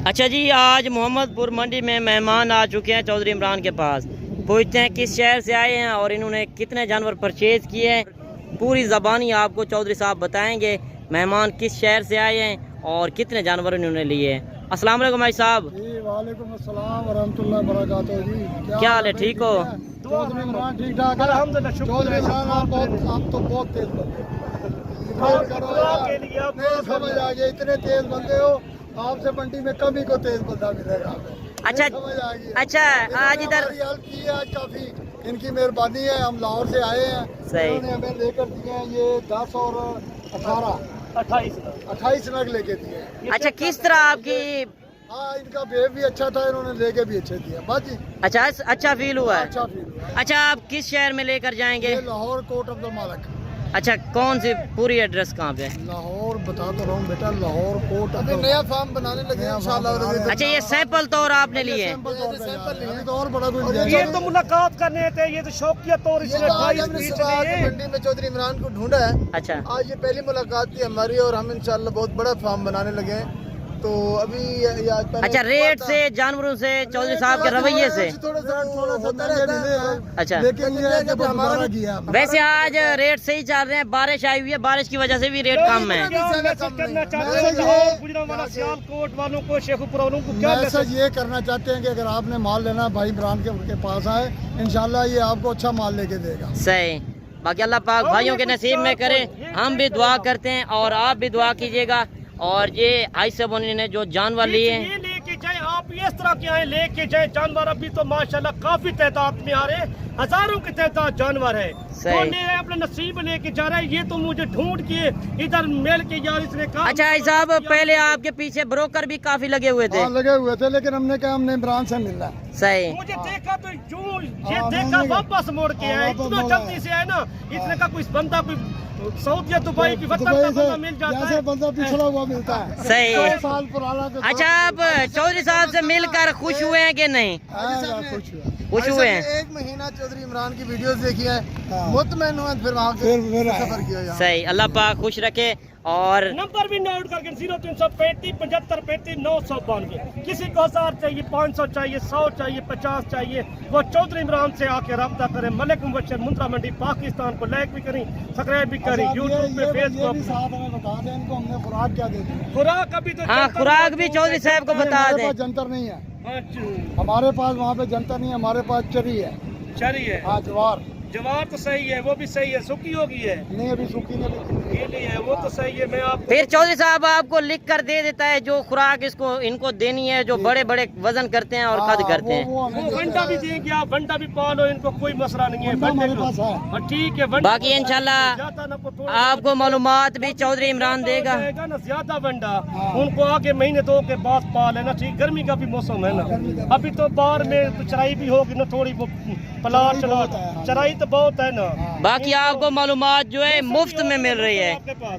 اچھا جی، آج محمد پور منڈی میں مہمان آ چکے ہیں چودھری عمران کے پاس. پوچھتے ہیں کس شہر سے آئے ہیں اور انہوں نے کتنے جانور پرچیز کیے ہیں. پوری زبانی آپ کو چودھری صاحب بتائیں گے مہمان کس شہر سے آئے ہیں اور کتنے جانور انہوں نے لیے ہیں. السلام علیکم بھائی صاحب. جی وعلیکم السلام ورحمۃ اللہ وبرکاتہ. جی کیا حال ہے؟ ٹھیک ہو؟ چودھری عمران ٹھیک ٹھاک ہے الحمدللہ. چودھری صاحب آپ تو بہت تیز بندے سمجھ آ گیا. اتنے تیز بندے ہو آپ سے منڈی میں کمی کو تیز بندہ ملے گا. اچھا اچھا آج ادھر ہیلپ کی ہے آج کافی ان کی مہربانی ہے. ہم لاہور سے آئے ہیں. صحیح. انہوں نے ہمیں لے کر دیے ہیں یہ 10 اور 28 نگ لے کے دیے. اچھا کس طرح آپ کی؟ ہاں ان کا بیو بھی اچھا تھا, انہوں نے لے کے بھی اچھے دیا. بس جی اچھا فیل ہوا ہے. اچھا فیل ہوا. اچھا آپ کس شہر میں لے کر جائیں گے؟ یہ لاہور کوٹ عبد المالک. اچھا کون سی پوری ایڈریس کہاں پہ؟ لاہور بتا تو رہا ہوں بیٹا, لاہور کوٹ. ابھی نیا فارم بنانے لگے ہیں انشاءاللہ. اچھا یہ سیمپل طور آپ نے لیے؟ اور بڑا کوئی یہ تو ملاقات کرنے تھے, یہ تو شوقیہ طور اس نے منڈی میں چودھری عمران کو ڈھونڈا ہے. اچھا آج یہ پہلی ملاقات تھی ہماری اور ہم انشاءاللہ بہت بڑا فارم بنانے لگے ہیں. تو ابھی اچھا ریٹ سے, جانوروں سے, چودھری صاحب کے رویے سے اچھا. لیکن یہ ہمارا کیا ویسے آج ریٹ صحیح چل رہے ہیں, بارش آئی ہوئی ہے, بارش کی وجہ سے بھی ریٹ کم ہے. میسج یہ کرنا چاہتے ہیں کہ اگر آپ نے مال لینا بھائی عمران کے پاس آئے, انشاءاللہ یہ آپ کو اچھا مال لے کے دے گا. صحیح. باقی اللہ پاک بھائیوں کے نصیب میں کرے, ہم بھی دعا کرتے ہیں اور آپ بھی دعا کیجیے گا. اور یہ آئسہ بونی نے جو جانور لیے ہیں لے کے جائیں آپ اس طرح کے آئے, لے کے جائیں جانور. ابھی تو ماشاءاللہ کافی تعداد میں آ رہے ہیں, ہزاروں کی تعداد جانور ہے. اپنے نصیب لے کے جا رہا ہے. یہ تو مجھے ڈھونڈ کے ادھر مل کے یار اس نے کہا. اچھا صاحب پہلے آپ کے پیچھے بروکر بھی کافی لگے ہوئے تھے. لگے ہوئے تھے لیکن ہم نے کہا ہم نے عمران سے ملنا. صحیح. مجھے دیکھا تو جو یہ دیکھا واپس موڑ کے آیا, اتنا جلدی سے آئے نا. اس نے کہا کوئی بندہ کوئی سعودیہ دبئی کی وطن کا بندہ مل جاتا ہے, بندہ پچھڑا ہوا ملتا ہے. صحیح. سال پرانا. اچھا آپ چودھری صاحب سے مل کر خوش ہوئے ہیں کہ نہیں؟ خوش ہوئے ہیں. ایک مہینہ چودھری عمران کی ویڈیوز دیکھی ہیں, مطمئن ہوئے, پھر وہاں سے سفر کیا. صحیح. اللہ پاک خوش رکھے. اور نمبر بھی نوٹ کر کے 0335 75 35 992. کسی کو 1000 چاہیے, 500 چاہیے, 100 چاہیے, 50 چاہیے, وہ چودھری عمران سے آ کے رابطہ کریں. ملک مبشر مندرا منڈی پاکستان کو لائک بھی کریں, سبسکرائب بھی کریں, یوٹیوب پہ, فیس بک. خوراک کیا دیتے ہیں؟ خوراک ابھی تو ہاں خوراک بھی چودھری صاحب کو بتا دیں. جنتر نہیں ہے ہمارے پاس, وہاں پہ جنتر نہیں ہے ہمارے پاس, چری ہے. چری ہے. ہاں جوار تو صحیح ہے, وہ بھی صحیح ہے. سوکھی ہوگی ہے نہیں, ابھی سوکھی نہیں, یہ نہیں ہے, وہ تو صحیح ہے. میں آپ پھر چودھری صاحب آپ کو لکھ کر دے دیتا ہے جو خوراک ان کو دینی ہے, جو بڑے بڑے وزن کرتے ہیں اور قد کرتے ہیں. وہ ونڈا بھی دیں گے, آپ ونڈا بھی پالو, ان کو کوئی مسئلہ نہیں ہے. ٹھیک ہے. باقی انشاءاللہ آپ کو معلومات بھی چودھری عمران دے گا نا. زیادہ ونڈا ان کو آگے مہینے 2 کے بعد پال ہے نا. ٹھیک, گرمی کا بھی موسم ہے نا. ابھی تو باہر میں چرائی بھی ہوگی نا, تھوڑی پلاٹ چرائی تو بہت ہے نا. باقی آپ کو معلومات جو ہے مفت میں مل رہی ہے.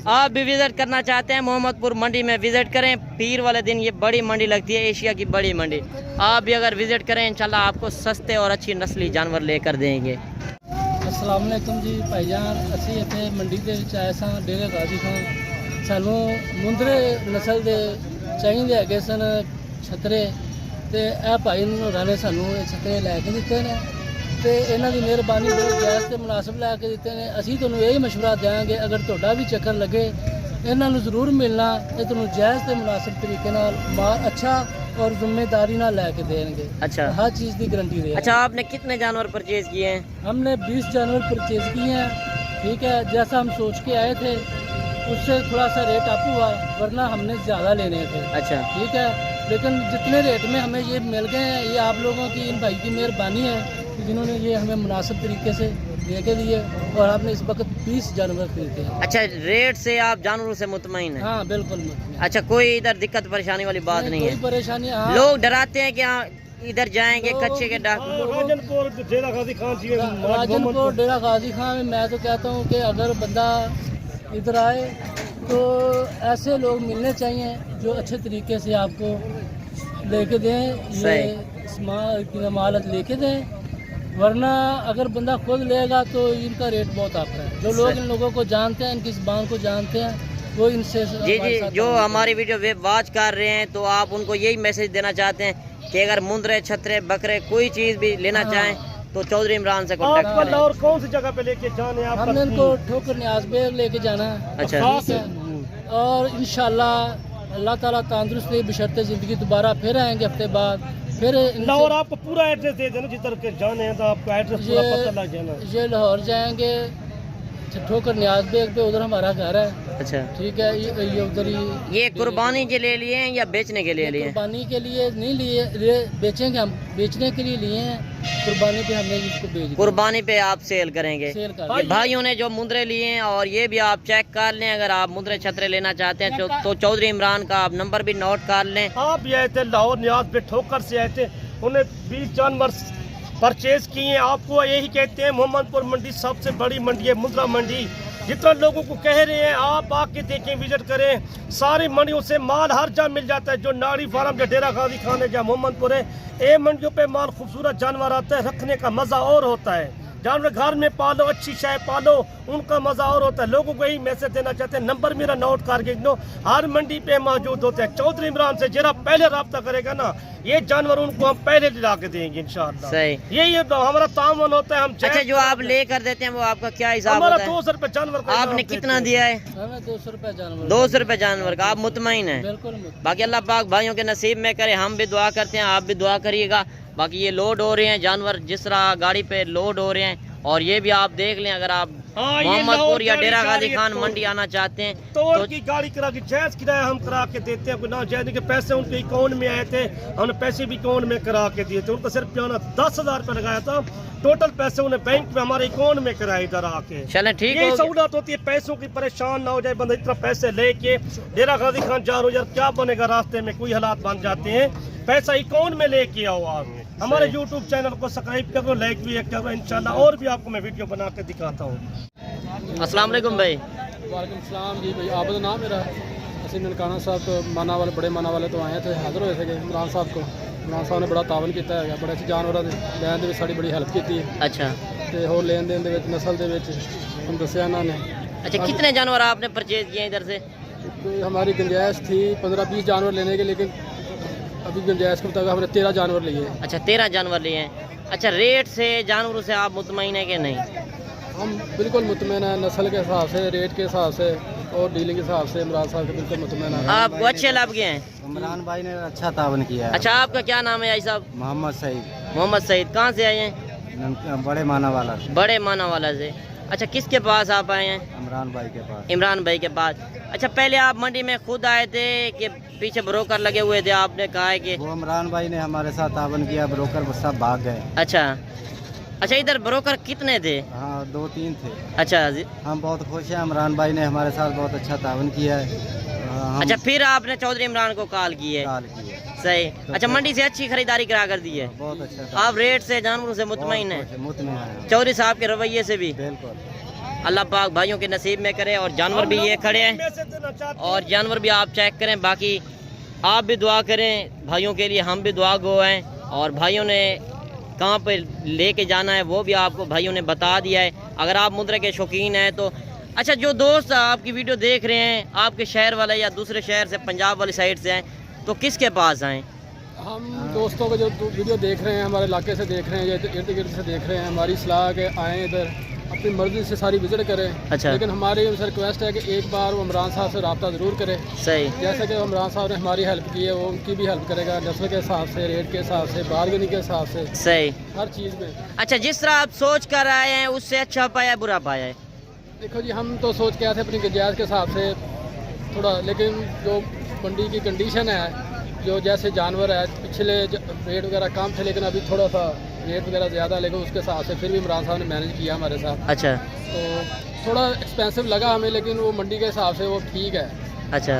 آپ بھی وزٹ کرنا چاہتے ہیں محمد پور منڈی میں وزٹ کریں. پیر والے دن یہ بڑی منڈی لگتی ہے, ایشیا کی بڑی منڈی. آپ بھی اگر وزٹ کریں انشاءاللہ آپ کو سستے اور اچھی نسلی جانور لے کر دیں گے. السلام علیکم جی بھائی جان. اسی اتنے منڈی کے آئے ساں, ڈیرے غازی خان. سانوں مندرے نسل دے چاہیے ہے سن چھترے, تے اے بھائی نورا نے سانوں چھترے لے کے دیتے ہیں. تے انہاں دی مہربانی بہت جائز تے مناسب لے کے دیتے ہیں. اسی تانوں یہی مشورہ دیں گے اگر تہاڈا بھی چکر لگے انہاں نوں ضرور ملنا, تے تانوں جائز تے مناسب طریقے نال مال اچھا اور ذمہ داری نال لے کے دیں گے. اچھا ہر چیز دی گارنٹی رہے. اچھا آپ نے کتنے جانور پرچیز کیے ہیں؟ ہم نے 20 جانور پرچیز کیے ہیں. ٹھیک ہے, جیسا ہم سوچ کے آئے تھے اس سے تھوڑا سا ریٹ اپ ہوا, ورنہ ہم نے زیادہ لینے تھے. اچھا ٹھیک ہے, لیکن جتنے ریٹ میں ہمیں یہ مل گئے ہیں یہ آپ لوگوں کی, ان بھائی کی مہربانی ہے جنہوں نے یہ ہمیں مناسب طریقے سے دے کے دیے, اور آپ نے اس وقت 20 جانور خریدے ہیں. اچھا ریٹ سے آپ جانوروں سے مطمئن ہیں؟ ہاں بالکل مطمئن. اچھا کوئی ادھر دقت پریشانی والی بات نہیں ہے؟ کوئی پریشانی. ہاں لوگ ڈراتے ہیں کہ ادھر جائیں گے کچے کے ڈاکو. راجنپور ڈیرا غازی خان جی, راجنپور ڈیرا غازی خان میں میں تو کہتا ہوں کہ اگر بندہ ادھر آئے تو ایسے لوگ ملنے چاہیے جو اچھے طریقے سے آپ کو لے کے دیں, یہ مالت لے کے دیں. ورنہ اگر بندہ خود لے گا تو ان کا ریٹ بہت آپ ہے. جو لوگ ان لوگوں کو جانتے ہیں, ان کی زبان کو جانتے ہیں, وہ ان سے جی جی، جو ہماری ویڈیو ویب واچ کر رہے ہیں تو آپ ان کو یہی میسج دینا چاہتے ہیں کہ اگر مندرے چھترے بکرے کوئی چیز بھی لینا چاہیں تو چودھری عمران سے آپ کانٹیکٹ کو کریں. لاہور کون سی جگہ پہ لے کے جانے آپ ہم نے ان کو ٹھوکر نیاز بیگ لے کے جانا ہے. اچھا خاص ٹھیک ہے. اور انشاءاللہ اللہ تعالیٰ تندرستی بشرط زندگی دوبارہ پھر آئیں گے ہفتے بعد. پھر ان سے- لاہور آپ کو پورا ایڈریس دے دینا، جس طرح کے جانے ہیں تو آپ کو ایڈریس پورا پتہ لگ جانا. یہ لاہور جائیں گے ٹھوکر نیاز بیگ پہ، ادھر ہمارا گھر ہے. اچھا، ٹھیک ہے. یہ ادھر ہی یہ قربانی کے لیے لیے ہیں یا بیچنے کے لیے لیے ہیں؟ قربانی کے لیے نہیں لیے، بیچیں گے ہم، بیچنے کے لیے لیے ہیں. قربانی پہ ہم نے اس کو بیچ دیا. قربانی پہ آپ سیل کریں گے. سیل کر یہ بھائیوں نے جو مندرے لیے ہیں اور یہ بھی آپ چیک کر لیں، اگر آپ مندرے چھترے لینا چاہتے ہیں تو چودھری عمران کا آپ نمبر بھی نوٹ کر لیں. آپ بھی آئے تھے لاہور نیاز پہ ٹھوکر سے آئے تھے، انہیں 20 جانور پرچیز کیے ہیں. آپ کو یہی کہتے ہیں محمد پور منڈی سب سے بڑی منڈی ہے، مندرا منڈی. جتنا لوگوں کو کہہ رہے ہیں آپ آ کے دیکھیں، وزٹ کریں. ساری منڈیوں سے مال ہر جگہ مل جاتا ہے، جو ناڑی فارم یا ڈیرہ غازی خان ہے یا محمد پور ہے. اے منڈیوں پہ مال خوبصورت جانور آتا ہے، رکھنے کا مزہ اور ہوتا ہے. جانور گھر میں پالو، اچھی شے پالو، ان کا مزہ اور ہوتا ہے. لوگوں کو یہی میسج دینا چاہتے ہیں، نمبر میرا نوٹ کر کے لو، ہر منڈی پہ موجود ہوتے ہیں. چودھری عمران سے جرا پہلے رابطہ کرے گا نا، یہ جانور ان کو ہم پہلے لا کے دیں گے انشاءاللہ. صحیح. یہی ہمارا تعاون ہوتا ہے. ہم اچھا، جو آپ لے کر دیتے ہیں وہ آپ کا کیا حساب ہمارا ہوتا ہے؟ 200 روپے جانور کا آپ انعام نے دیتے کتنا ہیں. دیا ہے؟ ہمیں 200 روپے جانور 200 روپے جانور کا. آپ مطمئن ہیں؟ بالکل. باقی اللہ پاک بھائیوں کے نصیب میں کرے. ہم بھی دعا کرتے ہیں، آپ بھی دعا کریے گا. باقی یہ لوڈ ہو رہے ہیں جانور، جس طرح گاڑی پہ لوڈ ہو رہے ہیں. اور یہ بھی آپ دیکھ لیں، اگر آپ ہاں، یہ محمد لاہور پور یا گاڑی ڈیرہ جا غازی رہی ہے خان تو منڈی آنا چاہتے ہیں توڑ تو کی گاڑی کرا کے جائز کرایہ ہم کرا کے دیتے ہیں. کوئی نہ جائز کے پیسے ان کے اکاؤنٹ میں آئے تھے، ہم نے پیسے بھی اکاؤنٹ میں کرا کے دیے تھے. ان کو صرف پیانا 10,000 روپے لگایا تھا. ٹوٹل پیسے انہیں بینک میں ہمارے اکاؤنٹ میں کرائے ادھر آ کے. چلیں ٹھیک یہی ہو. سہولت ہوتی ہے، پیسوں کی پریشان نہ ہو جائے بندہ. اتنا پیسے لے کے ڈیرہ غازی خان جا رہا ہو یار، کیا بنے گا راستے میں، کوئی حالات بن جاتے ہیں. پیسہ اکاؤنٹ میں لے کے آؤ. آپ ہمارے یوٹیوب چینل کو سبسکرائب کرو، لائک بھی کرو انشاءاللہ. اور بھی آپ کو میں ویڈیو بنا کے دکھاتا ہوں. السلام علیکم بھائی. وعلیکم السلام. جی بھائی، آپ کا نام میرا اسی ننکانہ صاحب تو مانا والے بڑے مانا والے تو آئے تھے، حاضر ہوئے تھے کہ عمران صاحب کو. عمران صاحب نے بڑا تعاون کیتا ہے، بڑے اچھے جانوراں دے لین دے وچ ساڈی بڑی ہیلپ کیتی ہے. اچھا تے ہور لین دین دے وچ نسل دے وچ ہم دسیا انہاں نے. اچھا، کتنے جانور آپ نے پرچیز کیے ہیں ادھر سے؟ ہماری گنجائش تھی 15-20 جانور لینے کی، لیکن ابھی گنجائش کے مطابق ہم نے 13 جانور لیے. اچھا، 13 جانور لیے ہیں. اچھا، ریٹ سے جانوروں سے آپ مطمئن ہیں کہ نہیں؟ ہم بالکل مطمئن ہیں، نسل کے حساب سے، ریٹ کے حساب سے اور ڈیلنگ کے حساب سے عمران صاحب کے بالکل مطمئن ہیں. آپ کو اچھے لگ گئے ہیں؟ عمران بھائی نے اچھا تعاون کیا ہے. اچھا، آپ کا کیا نام ہے بھائی صاحب؟ محمد سعید، محمد سعید. کہاں سے آئے ہیں؟ بڑے مانا والا، بڑے مانا والا سے. اچھا، کس کے پاس آپ آئے ہیں؟ عمران بھائی کے پاس. عمران بھائی کے پاس. اچھا، پہلے آپ منڈی میں خود آئے تھے کہ پیچھے بروکر لگے ہوئے تھے؟ آپ نے کہا ہے کہ وہ عمران بھائی نے ہمارے ساتھ تعاون کیا، بروکر سب بھاگ گئے. اچھا اچھا، ادھر بروکر کتنے تھے؟ ہاں 2-3 تھے. اچھا ہم بہت خوش ہیں، عمران بھائی نے ہمارے ساتھ بہت اچھا تعاون کیا ہے. ہم اچھا، پھر آپ نے چودھری عمران کو کال کی ہے؟ کال کیے. صحیح. اچھا، منڈی سے اچھی خریداری کرا کر دی ہے؟ بہت اچھا. آپ ریٹ سے جانوروں سے مطمئن ہیں؟ مطمئن ہیں چودھری صاحب کے رویے سے بھی؟ بالکل. اللہ پاک بھائیوں کے نصیب میں کرے. اور جانور بھی یہ کھڑے ہیں میسج دینا چاہتے ہیں. اور جانور بھی آپ چیک کریں. باقی آپ بھی دعا کریں بھائیوں کے لیے، ہم بھی دعا گو ہیں. اور بھائیوں نے کہاں پہ لے کے جانا ہے وہ بھی آپ کو بھائیوں نے بتا دیا ہے. اگر آپ مندرے کے شوقین ہیں تو اچھا، جو دوست آپ کی ویڈیو دیکھ رہے ہیں آپ کے شہر والے یا دوسرے شہر سے، پنجاب والی سائڈ سے ہیں، تو کس کے پاس آئیں؟ ہم دوستوں کو جو ویڈیو دیکھ رہے ہیں، ہمارے علاقے سے دیکھ رہے ہیں یا ارد گرد سے دیکھ رہے ہیں، ہماری صلاح کہ آئیں ادھر، اپنی مرضی سے ساری وزٹ کریں. اچھا. لیکن ہماری ان سے ریکویسٹ ہے کہ ایک بار وہ عمران صاحب سے رابطہ ضرور کرے. صحیح. جیسا کہ عمران صاحب نے ہماری ہیلپ کی ہے، وہ ان کی بھی ہیلپ کرے گا، نسل کے حساب سے، ریٹ کے حساب سے، بارگننگ کے حساب سے، صحیح. ہر چیز میں. اچھا، جس طرح آپ سوچ کر آئے ہیں اس سے اچھا پایا برا پایا ہے؟ دیکھو جی، ہم تو سوچ کے آئے تھے اپنی گنجائش کے حساب سے تھوڑا، لیکن جو منڈی کی کنڈیشن ہے، جو جیسے جانور ہے، پچھلے ریٹ وغیرہ کم تھے لیکن ابھی تھوڑا سا ریٹ وغیرہ زیادہ، لیکن اس کے حساب سے پھر بھی عمران صاحب نے مینیج کیا ہمارے ساتھ. اچھا. تو تھوڑا ایکسپینسو لگا ہمیں، لیکن وہ منڈی کے حساب سے وہ ٹھیک ہے. اچھا،